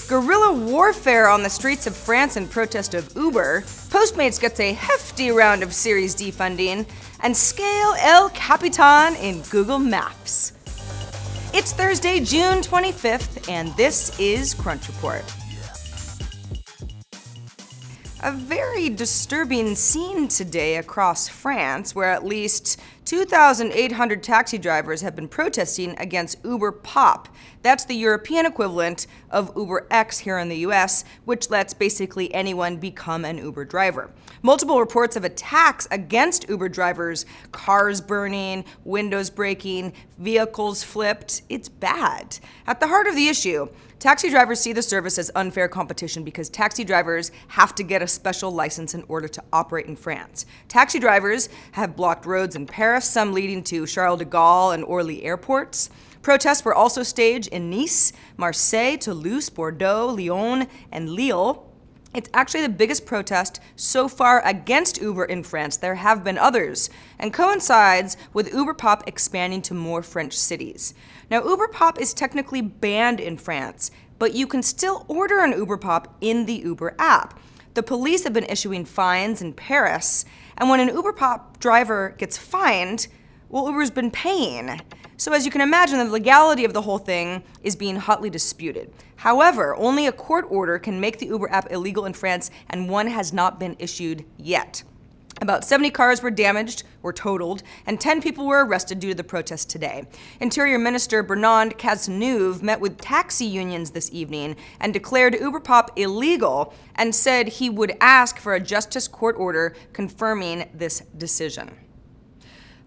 Guerrilla warfare on the streets of France in protest of Uber, Postmates gets a hefty round of Series D funding, and scale El Capitan in Google Maps. It's Thursday, June 25th, and this is Crunch Report. A very disturbing scene today across France, where at least 2,800 taxi drivers have been protesting against Uber Pop. That's the European equivalent of Uber X here in the US, which lets basically anyone become an Uber driver. Multiple reports of attacks against Uber drivers, cars burning, windows breaking, vehicles flipped. It's bad. At the heart of the issue, taxi drivers see the service as unfair competition because taxi drivers have to get a special license in order to operate in France. Taxi drivers have blocked roads in Paris, some leading to Charles de Gaulle and Orly airports. Protests were also staged in Nice, Marseille, Toulouse, Bordeaux, Lyon, and Lille. It's actually the biggest protest so far against Uber in France. There have been others, and coincides with Uber Pop expanding to more French cities. Now, Uber Pop is technically banned in France, but you can still order an Uber Pop in the Uber app. The police have been issuing fines in Paris, and when an Uber Pop driver gets fined, well, Uber's been paying. So as you can imagine, the legality of the whole thing is being hotly disputed. However, only a court order can make the Uber app illegal in France, and one has not been issued yet. About 70 cars were damaged or totaled, and 10 people were arrested due to the protest today. Interior Minister Bernard Cazeneuve met with taxi unions this evening and declared Uber Pop illegal and said he would ask for a justice court order confirming this decision.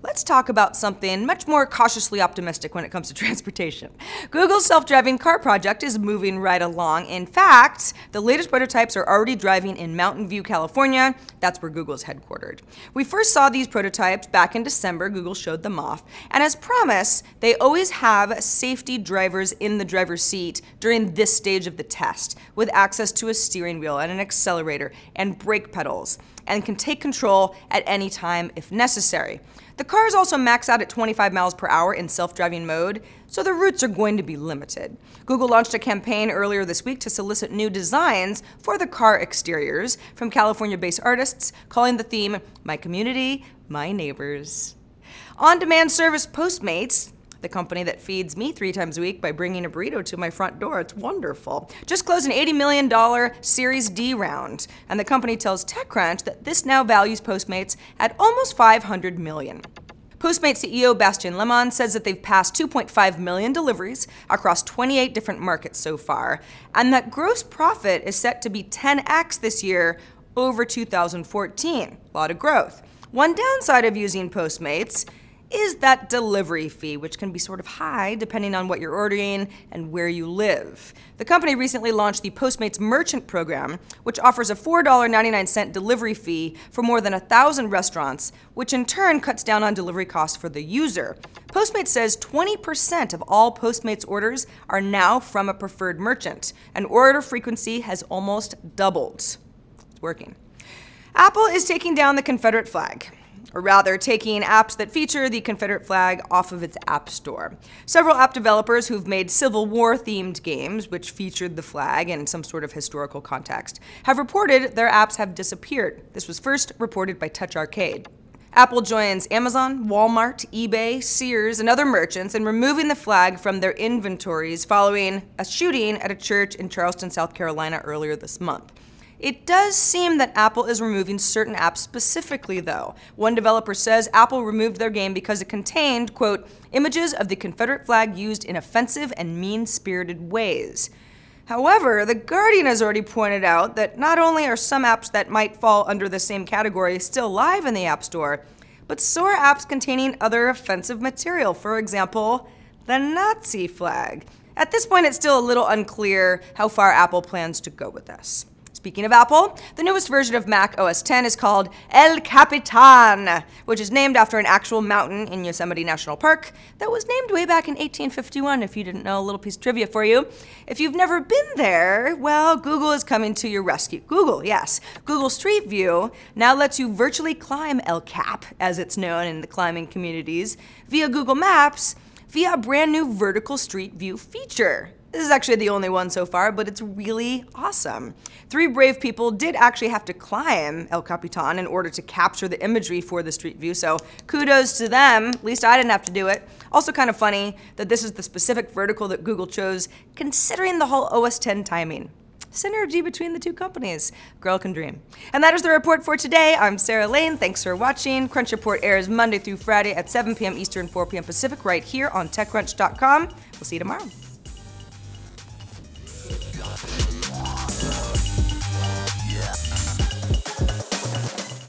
Let's talk about something much more cautiously optimistic when it comes to transportation. Google's self-driving car project is moving right along. In fact, the latest prototypes are already driving in Mountain View, California. That's where Google is headquartered. We first saw these prototypes back in December. Google showed them off. And as promised, they always have safety drivers in the driver's seat during this stage of the test, with access to a steering wheel and an accelerator and brake pedals, and can take control at any time if necessary. The cars also max out at 25 miles per hour in self-driving mode, so the routes are going to be limited. Google launched a campaign earlier this week to solicit new designs for the car exteriors from California-based artists, calling the theme, "My Community, My Neighbors." On-demand service Postmates, the company that feeds me 3 times a week by bringing a burrito to my front door. It's wonderful. Just closed an $80 million Series D round, and the company tells TechCrunch that this now values Postmates at almost $500 million. Postmates CEO Bastien Lemon says that they've passed 2.5 million deliveries across 28 different markets so far, and that gross profit is set to be 10x this year over 2014. A lot of growth. One downside of using Postmates is that delivery fee, which can be sort of high depending on what you're ordering and where you live. The company recently launched the Postmates Merchant Program, which offers a $4.99 delivery fee for more than 1,000 restaurants, which in turn cuts down on delivery costs for the user. Postmates says 20% of all Postmates orders are now from a preferred merchant, and order frequency has almost doubled. It's working. Apple is taking down the Confederate flag, or rather taking apps that feature the Confederate flag off of its app store. Several app developers who've made Civil War-themed games, which featured the flag in some sort of historical context, have reported their apps have disappeared. This was first reported by Touch Arcade. Apple joins Amazon, Walmart, eBay, Sears, and other merchants in removing the flag from their inventories following a shooting at a church in Charleston, South Carolina earlier this month. It does seem that Apple is removing certain apps specifically, though. One developer says Apple removed their game because it contained, quote, images of the Confederate flag used in offensive and mean-spirited ways. However, The Guardian has already pointed out that not only are some apps that might fall under the same category still live in the App Store, but so are apps containing other offensive material, for example, the Nazi flag. At this point, it's still a little unclear how far Apple plans to go with this. Speaking of Apple, the newest version of Mac OS X is called El Capitan, which is named after an actual mountain in Yosemite National Park that was named way back in 1851, if you didn't know. A little piece of trivia for you. If you've never been there, well, Google is coming to your rescue. Google, yes. Google Street View now lets you virtually climb El Cap, as it's known in the climbing communities, via Google Maps, via a brand new vertical street view feature. This is actually the only one so far, but it's really awesome. 3 brave people did actually have to climb El Capitan in order to capture the imagery for the street view, so kudos to them. At least I didn't have to do it. Also kind of funny that this is the specific vertical that Google chose, considering the whole OS X timing. Synergy between the two companies. Girl can dream. And that is the report for today. I'm Sarah Lane. Thanks for watching. Crunch Report airs Monday through Friday at 7 p.m. Eastern, 4 p.m. Pacific, right here on TechCrunch.com. We'll see you tomorrow.